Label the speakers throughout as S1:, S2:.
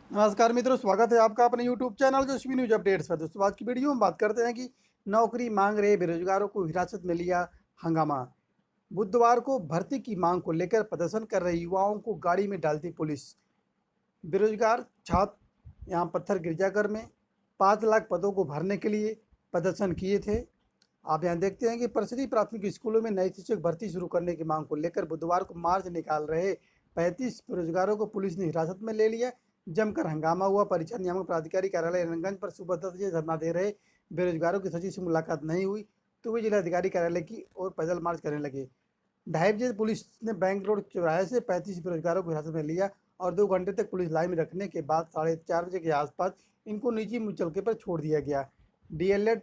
S1: नमस्कार मित्रों, स्वागत है आपका अपने YouTube चैनल यशस्वी न्यूज अपडेट्स पर। दोस्तों, आज की वीडियो में बात करते हैं कि नौकरी मांग रहे बेरोजगारों को हिरासत में लिया हंगामा। बुधवार को भर्ती की मांग को लेकर प्रदर्शन कर रहे युवाओं को गाड़ी में डालती पुलिस। बेरोजगार छात्र यहाँ पत्थर गिरजाघर में 5 लाख पदों को भरने के लिए प्रदर्शन किए थे। आप यहाँ देखते हैं कि परिषदीय प्राथमिक स्कूलों में नई शिक्षक भर्ती शुरू करने की मांग को लेकर बुधवार को मार्च निकाल रहे 35 बेरोजगारों को पुलिस ने हिरासत में ले लिया। जमकर हंगामा हुआ। परीक्षा नियामक प्राधिकारी कार्यालय रंगगंज पर सुबह 10 बजे धरना दे रहे बेरोजगारों की सचिव से मुलाकात नहीं हुई तो वे जिलाधिकारी कार्यालय की ओर पैदल मार्च करने लगे। 2:30 बजे पुलिस ने बैंक रोड चौराहे से 35 बेरोजगारों को हिरासत में लिया और 2 घंटे तक पुलिस लाइन में रखने के बाद 4:30 बजे के आसपास इनको निजी मुचलके पर छोड़ दिया गया। डीएलएड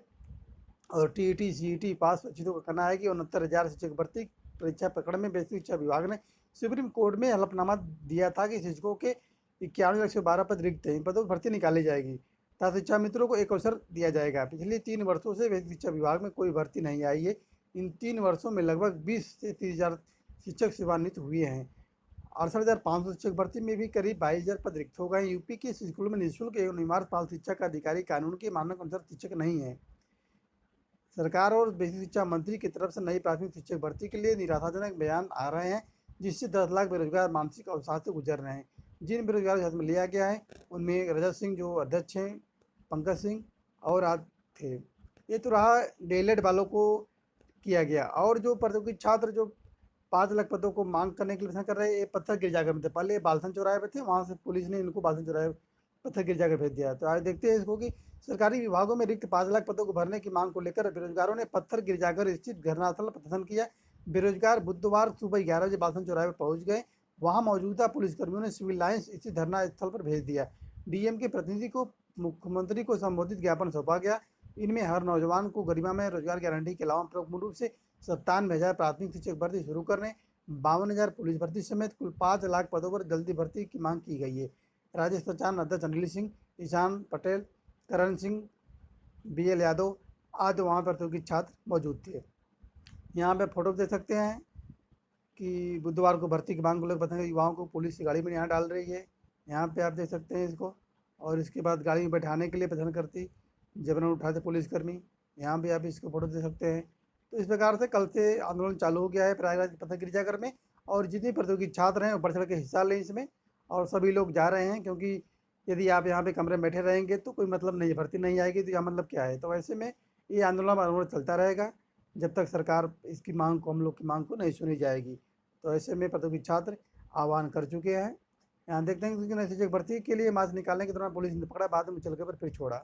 S1: और टीईटी सीईटी पास शिक्षकों का कहना है कि 69,000 शिक्षक भर्ती परीक्षा प्रकरण में बेसिक शिक्षा विभाग ने सुप्रीम कोर्ट में हलफनामा दिया था कि शिक्षकों के 91,112 पद रिक्त हैं। इन पदों की भर्ती निकाली जाएगी तथा शिक्षा मित्रों को एक अवसर दिया जाएगा। पिछले 3 वर्षों से बेसिक शिक्षा विभाग में कोई भर्ती नहीं आई है। इन 3 वर्षों में लगभग 20 से 30,000 शिक्षक सेवानिवृत्त हुए हैं। 68,500 शिक्षक भर्ती में भी करीब 22,000 पद रिक्त हो गए। यूपी के स्कूलों में निःशुल्क एवं अनिवार्य बाल शिक्षा का अधिकारी कानून के मानक अनुसार शिक्षक नहीं है। सरकार और बेसिक शिक्षा मंत्री की तरफ से नई प्राथमिक शिक्षक भर्ती के लिए निराशाजनक बयान आ रहे हैं, जिससे 10 लाख बेरोजगार मानसिक अवसाद से गुजर रहे हैं। जिन बेरोजगारों को हाथ में लिया गया है उनमें रजत सिंह जो अध्यक्ष हैं, पंकज सिंह और आदि थे। ये तो रहा डीएलएड वालों को किया गया। और जो प्रतियोगी छात्र जो 5 लाख पदों को मांग करने के लिए प्रदर्शन कर रहे हैं, ये पत्थर गिरजाघर में थे। पहले ये बालसन चौराहे पे थे, वहाँ से पुलिस ने इनको बालसन चौराहे पत्थर गिरजाघर भेज दिया। तो आज देखते हैं इसको कि सरकारी विभागों में रिक्त 5 लाख पदों को भरने की मांग को लेकर बेरोजगारों ने पत्थर गिरजाघर स्थित धरनास्थल पर प्रदर्शन किया। बेरोजगार बुधवार सुबह 11 बजे बालसन चौराहे पर पहुंच गए। वहां मौजूदा पुलिसकर्मियों ने सिविल लाइन्स स्थित धरना स्थल पर भेज दिया। डीएम के प्रतिनिधि को मुख्यमंत्री को संबोधित ज्ञापन सौंपा गया। इनमें हर नौजवान को गरिमा में रोजगार गारंटी के अलावा प्रमुख रूप से 97,000 प्राथमिक शिक्षक भर्ती शुरू करने, 52,000 पुलिस भर्ती समेत कुल 5 लाख पदों पर जल्दी भर्ती की मांग की गई है। राजेश प्रचान अध्यक्ष अनिल सिंह, ईशान पटेल, करण सिंह, बीएल यादव आदि वहाँ पर प्रतियोगी छात्र मौजूद थे। यहाँ पे फोटो देख सकते हैं कि बुधवार को भर्ती की मांग को लेकर युवाओं को पुलिस की गाड़ी में यहाँ डाल रही है। यहाँ पे आप देख सकते हैं इसको। और इसके बाद गाड़ी में बैठाने के लिए प्रदर्शन करती जबरन उठाते पुलिसकर्मी। यहाँ भी आप इसको फोटो दे सकते हैं। तो इस प्रकार से कल से आंदोलन चालू हो गया है प्रयागराज के पत्थर गिरजाघर में। और जितने प्रतियोगी छात्र हैं वो बढ़ चढ़ के हिस्सा लें इसमें। और सभी लोग जा रहे हैं, क्योंकि यदि आप यहाँ पे कमरे में बैठे रहेंगे तो कोई मतलब नहीं है, भर्ती नहीं आएगी तो यहाँ मतलब क्या है। तो ऐसे में ये आंदोलन चलता रहेगा जब तक सरकार इसकी मांग को, हम लोग की मांग को नहीं सुनी जाएगी। तो ऐसे में प्रतियोगी छात्र आह्वान कर चुके हैं। यहाँ देखते हैं कि नई शिक्षक भर्ती के लिए मार्च निकालने के दौरान पुलिस ने पकड़ा, बाद में चल के पर फिर छोड़ा।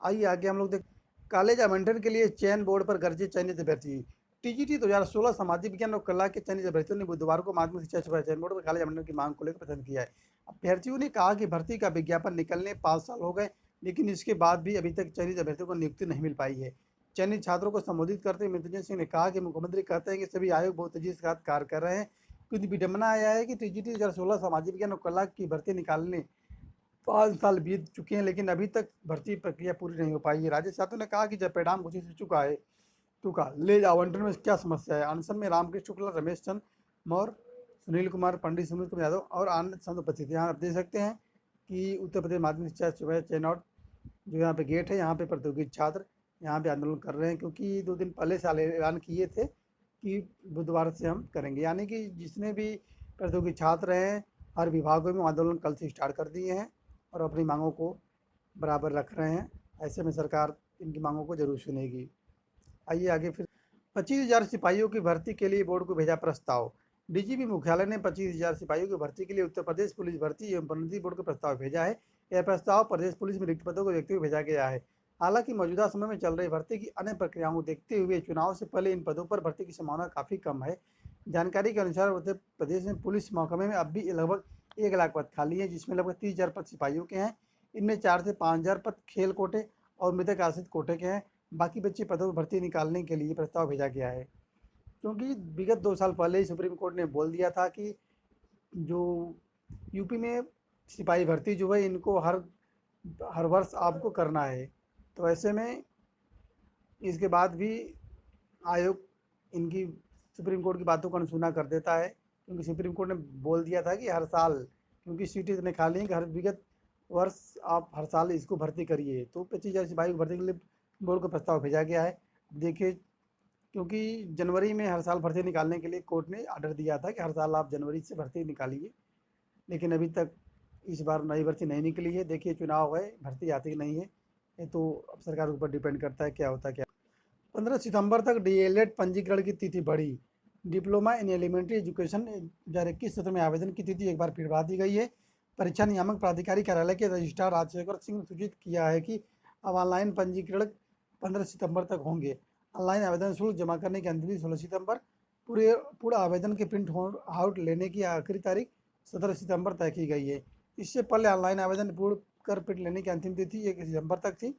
S1: आइए आगे हम लोग देख। कॉलेज आवंटन के लिए चयन बोर्ड पर गरजे चयनित अभ्यर्थी। टीजीटी 2016 सामाजिक विज्ञान और कला के चयनित अभ्यर्थियों ने बुधवार को माध्यमिक शिक्षा सेवा चयन बोर्ड पर कॉलेज आवंटन की मांग को लेकर प्रदर्शन किया है। अभ्यर्थियों ने कहा कि भर्ती का विज्ञापन निकलने 5 साल हो गए, लेकिन इसके बाद भी अभी तक चयनित अभ्यर्थियों को नियुक्ति नहीं मिल पाई है। चयनित छात्रों को संबोधित करते हुए मृत्युंजय सिंह ने कहा कि मुख्यमंत्री कहते हैं कि सभी आयोग बहुत तेजी से कार्य कर रहे हैं, कुछ विडम्बना आया है कि टीजीटी 2016 सामाजिक विज्ञान और कला की भर्ती निकालने 5 साल बीत चुके हैं, लेकिन अभी तक भर्ती प्रक्रिया पूरी नहीं हो पाई है। राजेश यादव ने कहा कि जब परिणाम घोषित हो चुका है तो कॉलेज आवंटन में क्या समस्या है। अनशन में रामकृष्ण शुक्ला, रमेश चंद्र मौर्य, सुनील कुमार पंडित, सुनील कुमार यादव और आनंद संत उपस्थित। यहाँ आप देख सकते हैं कि उत्तर प्रदेश माध्यमिक शिक्षा सेवा चयन जो यहाँ पे गेट है, यहाँ पे प्रतियोगी छात्र यहाँ पे आंदोलन कर रहे हैं, क्योंकि 2 दिन पहले से ऐलान किए थे कि बुधवार से हम करेंगे। यानी कि जितने भी प्रतियोगी छात्र हैं हर विभागों में आंदोलन कल से स्टार्ट कर दिए हैं और अपनी मांगों को बराबर रख रहे हैं। ऐसे में सरकार इनकी मांगों को जरूर सुनेगी। आइए आगे फिर। 25,000 सिपाहियों की भर्ती के लिए बोर्ड को भेजा प्रस्ताव। डीजीपी मुख्यालय ने 25,000 सिपाहियों की भर्ती के लिए उत्तर प्रदेश पुलिस भर्ती एवं प्रोन्नति बोर्ड को प्रस्ताव भेजा है। यह प्रस्ताव प्रदेश पुलिस में रिक्त पदों को देखते हुए भेजा गया है। हालांकि मौजूदा समय में चल रही भर्ती की अन्य प्रक्रियाओं को देखते हुए चुनाव से पहले इन पदों पर भर्ती की संभावना काफ़ी कम है। जानकारी के अनुसार उत्तर प्रदेश में पुलिस महकमे में अब भी लगभग 1 लाख पद खाली हैं, जिसमें लगभग 30,000 पद सिपाहियों के हैं। इनमें 4 से 5,000 पद खेल कोटे और मृतक आश्रित कोटे के हैं। बाकी बच्चे पदों पर भर्ती निकालने के लिए प्रस्ताव भेजा गया है, क्योंकि विगत 2 साल पहले ही सुप्रीम कोर्ट ने बोल दिया था कि जो यूपी में सिपाही भर्ती जो है इनको हर हर वर्ष आपको करना है। तो ऐसे में इसके बाद भी आयोग इनकी सुप्रीम कोर्ट की बातों को अनसुना कर देता है, क्योंकि सुप्रीम कोर्ट ने बोल दिया था कि हर साल, क्योंकि सीटें इतने खाली हैं कि हर विगत वर्ष आप हर साल इसको भर्ती करिए। तो 25,000 सिपाही को भर्ती के लिए बोर्ड को प्रस्ताव भेजा गया है। देखिए, क्योंकि जनवरी में हर साल भर्ती निकालने के लिए कोर्ट ने आर्डर दिया था कि हर साल आप जनवरी से भर्ती निकालिए, लेकिन अभी तक इस बार नई भर्ती नहीं निकली है। देखिए, चुनाव है, भर्ती आती कि नहीं है, ये तो अब सरकार के ऊपर डिपेंड करता है क्या होता है क्या। 15 सितंबर तक डीएलएड पंजीकरण की तिथि बढ़ी। डिप्लोमा इन एलिमेंट्री एजुकेशन 2021 सत्र में आवेदन की तिथि एक बार फिर बढ़ा दी गई है। परीक्षा नियामक प्राधिकारी कार्यालय के रजिस्ट्रार राजशेखर सिंह ने सूचित किया है कि अब ऑनलाइन पंजीकरण 15 सितंबर तक होंगे। ऑनलाइन आवेदन शुल्क जमा करने की अंतिम तिथि 16 सितंबर। पूरे आवेदन के प्रिंट आउट लेने की आखिरी तारीख 17 सितंबर तय की गई है। इससे पहले ऑनलाइन आवेदन पूर्ण कर प्रिंट लेने की अंतिम तिथि 1 सितंबर तक थी।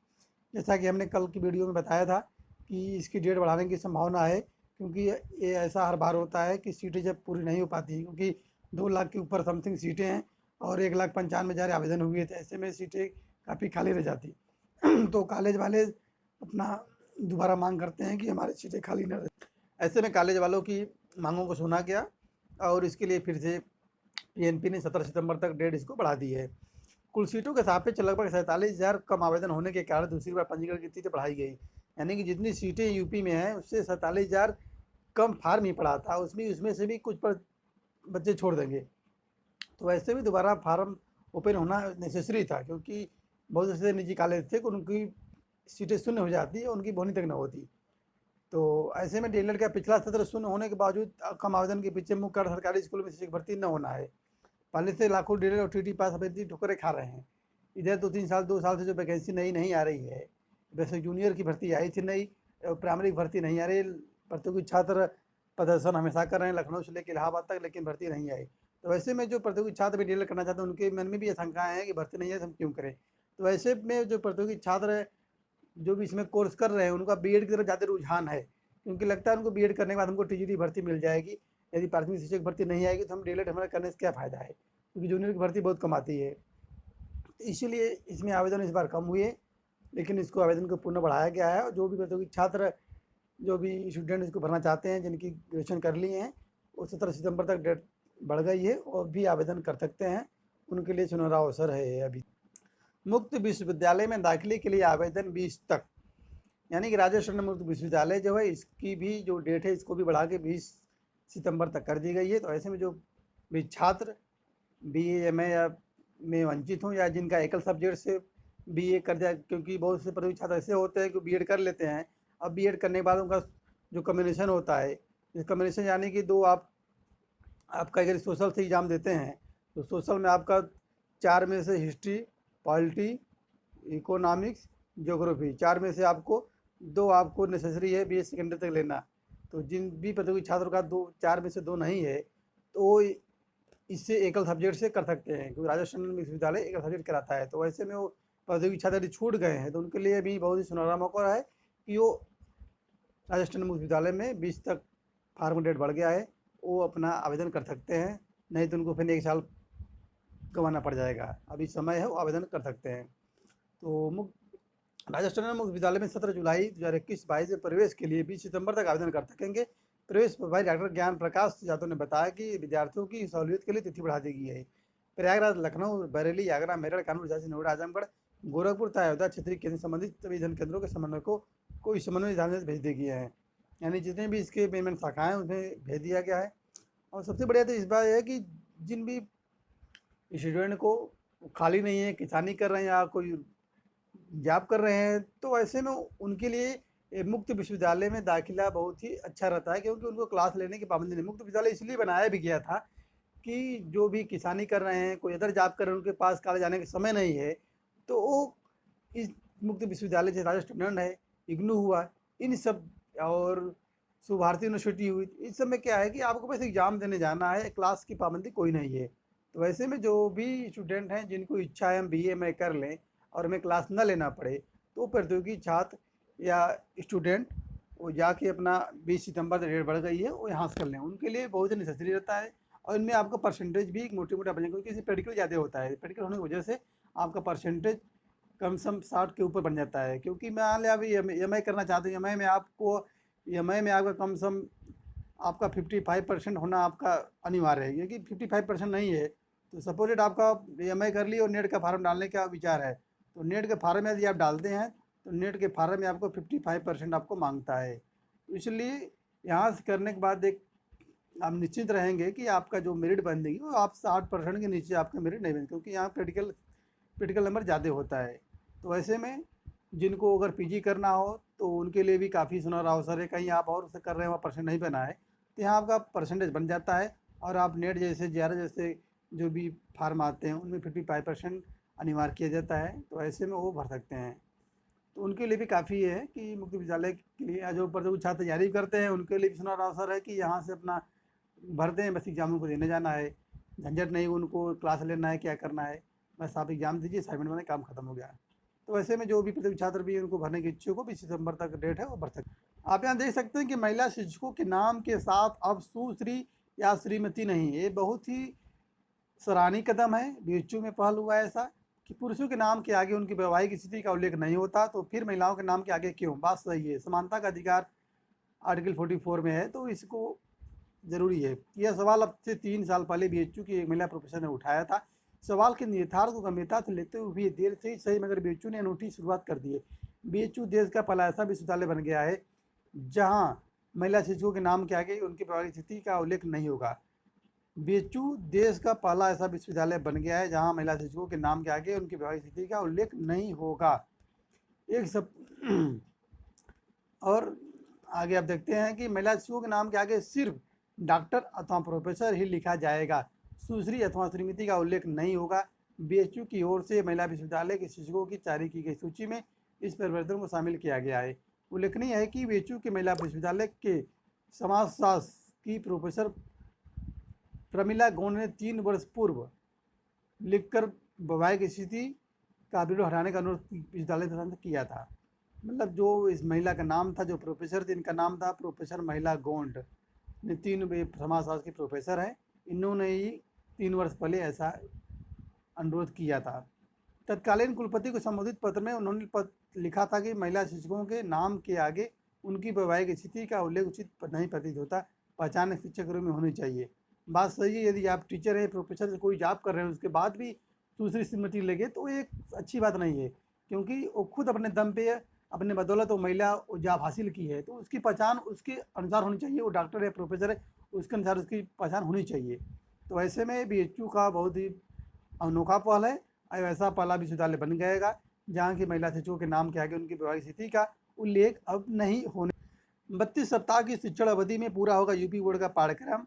S1: जैसा कि हमने कल की वीडियो में बताया था कि इसकी डेट बढ़ाने की संभावना है, क्योंकि ये ऐसा हर बार होता है कि सीटें जब पूरी नहीं हो पाती, क्योंकि 2 लाख के ऊपर समथिंग सीटें हैं और 1,95,000 आवेदन हुए थे। ऐसे में सीटें काफ़ी खाली रह जाती तो कॉलेज वाले अपना दोबारा मांग करते हैं कि हमारी सीटें खाली न रहे। ऐसे में कॉलेज वालों की मांगों को सुना गया और इसके लिए फिर से पीएनपी ने 17 सितंबर तक डेट इसको बढ़ा दी है। कुल सीटों के सापेक्ष लगभग 47,000 कम आवेदन होने के कारण दूसरी बार पंजीकरण की तिथि बढ़ाई गई। यानी कि जितनी सीटें यूपी में हैं उससे 47,000 कम फार्म ही पड़ा था, उसमें से भी कुछ पर बच्चे छोड़ देंगे। तो वैसे भी दोबारा फार्म ओपन होना नेसेसरी था, क्योंकि बहुत से निजी कॉलेज थे कि उनकी सीटें शून्य हो जाती और उनकी बोनी तक न होती। तो ऐसे में डीएलएड का पिछला सत्र शून्य होने के बावजूद कम आवेदन के पीछे मुख्य कारण सरकारी स्कूलों में शिक्षक भर्ती न होना है। पहले से लाखों डीएलएड और टीटी पास अभ्यर्थी ठोकरें खा रहे हैं। इधर 2 साल से जो वैकेंसी नहीं आ रही है, वैसे जूनियर की भर्ती आई थी नहीं, प्राइमरी भर्ती नहीं आ रही। प्रतियोगी छात्र प्रदर्शन हमेशा कर रहे हैं लखनऊ से लेकर इलाहाबाद तक, लेकिन भर्ती नहीं आई। तो वैसे में जो प्रतियोगी छात्र भी डीएलएड करना चाहते हैं उनके मन में भी आशंकाएँ हैं कि भर्ती नहीं है तो हम क्यों करें। तो ऐसे में जो प्रतियोगी छात्र जो भी इसमें कोर्स कर रहे हैं उनका बीएड की तरफ ज़्यादा रुझान है, क्योंकि लगता है उनको बीएड करने के बाद हमको टीजीटी भर्ती मिल जाएगी। यदि प्राथमिक शिक्षक भर्ती नहीं आएगी तो हम डीएलएड हमारे करने से क्या फ़ायदा है, क्योंकि जूनियर की भर्ती बहुत कम आती है। इसीलिए इसमें आवेदन इस बार कम हुए, लेकिन इसको आवेदन को पुनः बढ़ाया गया है। और जो भी प्रतियोगी छात्र जो भी स्टूडेंट इसको भरना चाहते हैं, जिनकी ग्रेजुएशन कर लिए हैं, वो 17 सितंबर तक डेट बढ़ गई है और भी आवेदन कर सकते हैं। उनके लिए सुनहरा अवसर है अभी। मुक्त विश्वविद्यालय में दाखिले के लिए आवेदन 20 तक, यानी कि राजस्थान मुक्त विश्वविद्यालय जो है इसकी भी जो डेट है इसको भी बढ़ा के 20 सितंबर तक कर दी गई है। तो ऐसे में जो भी छात्र बीए एमए या में वंचित हों या जिनका एकल सब्जेक्ट से बीए कर जाए, क्योंकि बहुत से प्रतियोगी छात्र ऐसे होते हैं कि बीएड कर लेते हैं। अब बीएड करने के बाद उनका जो कम्बिनेशन होता है, इस कम्बिनेशन यानी कि आपका अगर सोशल से एग्ज़ाम देते हैं तो सोशल में आपका 4 में से हिस्ट्री, पॉलिटी, इकोनॉमिक्स, ज्योग्राफी, 4 में से आपको 2 आपको नेसेसरी है बीए सेकेंडरी तक लेना। तो जिन भी प्रतियोगी छात्रों का 4 में से 2 नहीं है तो इससे एकल सब्जेक्ट से कर सकते हैं, क्योंकि राजस्थान विश्वविद्यालय एकल सब्जेक्ट कराता है। तो वैसे में वो प्रतियोगी छात्र यदि छूट गए हैं तो उनके लिए भी बहुत ही सुनहरा मौका है कि वो राजस्थान विश्वविद्यालय में 20 तक फार्म डेट बढ़ गया है, वो अपना आवेदन कर सकते हैं। नहीं तो उनको फिर 1 साल गंवाना पड़ जाएगा। अभी समय है, वो आवेदन कर सकते हैं। तो राजस्थान मुक्त विद्यालय में 17 जुलाई 2021-22 से प्रवेश के लिए 20 सितंबर तक आवेदन कर सकेंगे। प्रवेश प्रभारी डॉक्टर ज्ञान प्रकाश यादव ने बताया कि विद्यार्थियों की सहूलियत के लिए तिथि बढ़ा दी गई है। प्रयागराज, लखनऊ, बरेली, आगरा, मेरठ, कानपुर, झांसी, नोएडा, आजमगढ़, गोरखपुर तथा अयोध्या क्षेत्रीय केंद्र संबंधित सभी धन केंद्रों के समन्वय को इस समन्वय ध्यान से भेज दिया गया है। यानी जितने भी इसके पेमेंट शाखाएँ हैं उसमें भेज दिया गया है। और सबसे बढ़िया तो इस बात है कि जिन भी स्टूडेंट को खाली नहीं है, किसानी कर रहे हैं या कोई जॉब कर रहे हैं, तो ऐसे में उनके लिए मुक्त विश्वविद्यालय में दाखिला बहुत ही अच्छा रहता है, क्योंकि उनको क्लास लेने की पाबंदी नहीं। मुक्त विश्वविद्यालय इसलिए बनाया भी गया था कि जो भी किसानी कर रहे हैं, कोई अदर जॉब कर रहे हैं, उनके पास कॉलेज जाने का समय नहीं है, तो वो इस मुक्त विश्वविद्यालय से राजा स्टूडेंट है, इग्नू हुआ, इन सब और भारती यूनिवर्सिटी हुई, इस सब में क्या है कि आपको बस एग्ज़ाम देने जाना है, क्लास की पाबंदी कोई नहीं है। तो वैसे में जो भी स्टूडेंट हैं जिनको इच्छा है हम बीए में कर लें और हमें क्लास न लेना पड़े, तो प्रतियोगी छात्र या स्टूडेंट वो जाके अपना 20 सितंबर से डेट बढ़ गई है वो यहाँ से कर लें, उनके लिए बहुत ही नेसेसरी रहता है। और इनमें आपका परसेंटेज भी मोटे बन जाएगा, क्योंकि इसमें प्रैक्टिकल ज़्यादा होता है। प्रैक्टिकल होने की वजह से आपका परसेंटेज कम से कम 60 के ऊपर बन जाता है। क्योंकि मान लिया अभी एम आई करना चाहते हैं, एम आई में आपका कम से कम आपका 55% होना आपका अनिवार्य है, क्योंकि 55% नहीं है तो सपोज आपका EMI कर ली और नेट का फार्म डालने का विचार है, तो नेट के फार्म में यदि आप डालते हैं तो नेट के फार्म में आपको 55% आपको मांगता है। तो इसलिए यहाँ से करने के बाद एक आप निश्चित रहेंगे कि आपका जो मेरिट बनेगी वो आप 60% के नीचे आपका मेरिट नहीं बने, क्योंकि यहाँ क्रिटिकल नंबर ज़्यादा होता है। तो ऐसे में जिनको अगर PG करना हो तो उनके लिए भी काफ़ी सुनहरा अवसर है। कहीं आप और से कर रहे हैं, वहाँ परसेंट नहीं बना है, तो यहाँ आपका परसेंटेज बन जाता है और आप नेट जैसे JRF जैसे जो भी फार्म आते हैं उनमें 55% अनिवार्य किया जाता है, तो ऐसे में वो भर सकते हैं। तो उनके लिए भी काफ़ी है कि मुक्त विद्यालय के लिए जो प्रतियोगी छात्र तैयारी करते हैं उनके लिए भी सुनहरा अवसर है कि यहाँ से अपना भरते हैं, बस एग्जाम को देने जाना है, झंझट नहीं उनको क्लास लेना है क्या करना है, बस आप एग्जाम दीजिए, असाइनमेंट बनाए, काम खत्म हो गया। तो ऐसे में जो भी प्रतियोगी छात्र भी उनको भरने के इच्छुक हो 20 सितंबर तक डेट है वो भर सकते हैं। आप यहाँ देख सकते हैं कि महिला शिक्षकों के नाम के साथ अब सुश्री या श्रीमती नहीं, ये बहुत ही सराहनीय कदम है। BHU में पहल हुआ है ऐसा कि पुरुषों के नाम के आगे उनकी वैवाहिक स्थिति का उल्लेख नहीं होता, तो फिर महिलाओं के नाम के आगे क्यों? बात सही है, समानता का अधिकार आर्टिकल 44 में है, तो इसको ज़रूरी है। यह सवाल अब से 3 साल पहले BHU की एक महिला प्रोफेसर ने उठाया था। सवाल के निहितार्थ को गंभीरता से लेते हुए देर से ही सही मगर BHU ने अनूठी शुरुआत कर दी है। BHU देश का पहला ऐसा विश्वविद्यालय बन गया है जहां महिला शिक्षकों के नाम के आगे उनकी वैवाहिक स्थिति का उल्लेख नहीं होगा। BHU देश का पहला ऐसा विश्वविद्यालय बन गया है जहां महिला शिक्षकों के नाम के आगे उनकी वैवाहिक स्थिति का उल्लेख नहीं होगा। एक सब और आगे आप देखते हैं कि महिला शिक्षकों के नाम के आगे सिर्फ डॉक्टर अथवा प्रोफेसर ही लिखा जाएगा, सुश्री अथवा श्रीमती का उल्लेख नहीं होगा। BHU की ओर से महिला विश्वविद्यालय के शिक्षकों की जारी की गई सूची में इस परिवर्तन को शामिल किया गया है। उल्लेखनीय है कि BHU के महिला विश्वविद्यालय के समाजशास्त्र की प्रोफेसर प्रमिला गौंड ने 3 वर्ष पूर्व लिखकर वैवाहिक स्थिति का विरोध हटाने का अनुरोध विश्वविद्यालय से किया था। मतलब जो इस महिला का नाम था, जो प्रोफेसर थी, इनका नाम था प्रोफेसर महिला गौंड ने, 3 समाजशास्त्र की प्रोफेसर है, इन्होंने ही 3 वर्ष पहले ऐसा अनुरोध किया था। तत्कालीन कुलपति को संबोधित पत्र में उन्होंने लिखा था कि महिला शिक्षकों के नाम के आगे उनकी वैवाहिक स्थिति का उल्लेख उचित नहीं प्रतीत होता, पहचान शिक्षक के रूप में होनी चाहिए। बात सही है, यदि आप टीचर हैं, प्रोफेसर से कोई जॉब कर रहे हैं, उसके बाद भी दूसरी श्रीमती लेंगे तो एक अच्छी बात नहीं है, क्योंकि वो खुद अपने दम पे अपने बदौलत वो महिला जॉब हासिल की है, तो उसकी पहचान उसके अनुसार होनी चाहिए। वो डॉक्टर है, प्रोफेसर है, उसके अनुसार उसकी पहचान होनी चाहिए। तो ऐसे में BHU का बहुत ही अनोखा पहल है और ऐसा पहला विश्वविद्यालय बन गएगा जहाँ की महिला शिक्षकों के नाम के आगे उनकी वैवाहिक स्थिति का उल्लेख अब नहीं होने। 32 सप्ताह की शिक्षण अवधि में पूरा होगा यूपी बोर्ड का पाठ्यक्रम।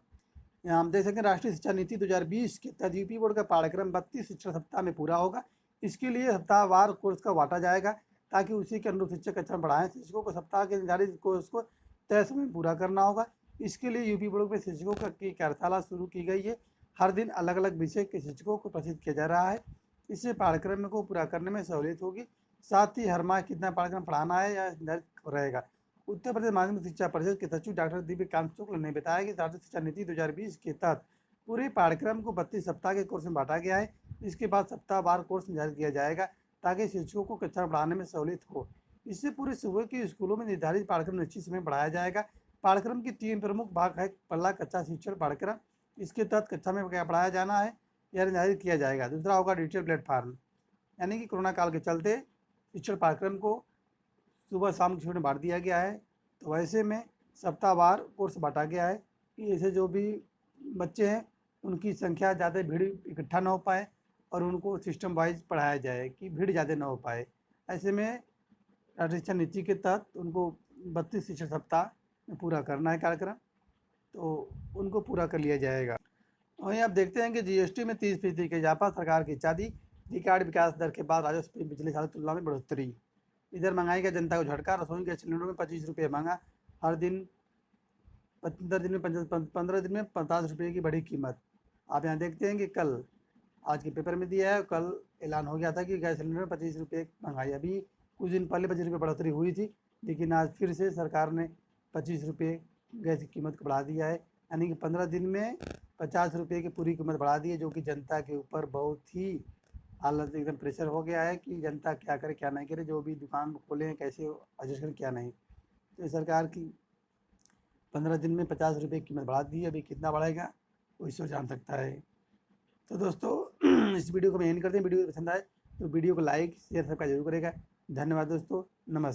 S1: यहाँ हम देख सकते हैं राष्ट्रीय शिक्षा नीति 2020 के तहत यूपी बोर्ड का पाठ्यक्रम 32 शिक्षण सप्ताह में पूरा होगा। इसके लिए सप्ताहवार कोर्स का बांटा जाएगा ताकि उसी के अनुरूप शिक्षक कक्षा पढ़ाएं। शिक्षकों को सप्ताह के निर्धारित कोर्स को तय समय में पूरा करना होगा। इसके लिए यूपी बोर्ड में शिक्षकों की कार्यशाला शुरू की गई है। हर दिन अलग अलग विषय के शिक्षकों को प्रशिक्षित किया जा रहा है। इससे पाठ्यक्रम को पूरा करने में सहूलियत होगी। साथ ही हर माह कितना पाठ्यक्रम पढ़ाना है या निर्धारित रहेगा। उत्तर प्रदेश माध्यमिक शिक्षा परिषद के सचिव डॉक्टर दिव्यकांत शुक्ल ने बताया कि राष्ट्रीय शिक्षा नीति 2020 के तहत पूरे पाठ्यक्रम को 32 सप्ताह के कोर्स में बांटा गया है। इसके बाद सप्ताहवार कोर्स निर्धारित किया जाएगा ताकि शिक्षकों को कक्षा पढ़ाने में सहूलियत हो। इससे पूरे सूबे के स्कूलों में निर्धारित पाठ्यक्रम निश्चित समय पढ़ाया जाएगा। पाठ्यक्रम के 3 प्रमुख भाग है। पहला कक्षा शिक्षण पाठ्यक्रम, इसके तहत कक्षा में क्या पढ़ाया जाना है यह निर्धारित किया जाएगा। दूसरा होगा डिजिटल प्लेटफॉर्म, यानी कि कोरोना काल के चलते शिक्षण पाठ्यक्रम को सुबह शाम की में बांट दिया गया है। तो वैसे में सप्ताहवार कोर्स बांटा गया है कि ऐसे जो भी बच्चे हैं उनकी संख्या ज़्यादा भीड़ इकट्ठा ना हो पाए और उनको सिस्टम वाइज पढ़ाया जाए कि भीड़ ज़्यादा ना हो पाए। ऐसे में राष्ट्रीय शिक्षा नीति के तहत उनको 32 शिक्षण सप्ताह में पूरा करना है कार्यक्रम, तो उनको पूरा कर लिया जाएगा। वहीं आप देखते हैं कि GST में 30% का इजाफा, सरकार की चादी, रिकॉर्ड विकास दर के बाद राजस्व में पिछले साल की तुलना में बढ़ोतरी। इधर महंगाई का जनता को झटका, रसोई गैस सिलेंडर में 25 रुपये महंगा, हर दिन 15 दिन में 50 रुपये की बढ़ी कीमत। आप यहाँ देखते हैं कि कल आज के पेपर में दिया है, कल ऐलान हो गया था कि गैस सिलेंडर में 25 रुपये महंगाई। अभी कुछ दिन पहले 25 रुपये बढ़ोतरी हुई थी, लेकिन आज फिर से सरकार ने 25 रुपये गैस की कीमत को बढ़ा दिया है, यानी कि 15 दिन में 50 रुपये की पूरी कीमत बढ़ा दी है, जो कि जनता के ऊपर बहुत ही हालत एकदम प्रेशर हो गया है कि जनता क्या करे क्या नहीं करे, जो भी दुकान खोले हैं कैसे एडजस्ट करें क्या नहीं। तो सरकार की 15 दिन में 50 रुपये की कीमत बढ़ा दी है। अभी कितना बढ़ेगा कोई सो जान सकता है। तो दोस्तों इस वीडियो को हम एंड करते हैं। वीडियो पसंद आए तो वीडियो को लाइक शेयर सबका जरूर करेगा। धन्यवाद दोस्तों, नमस्कार।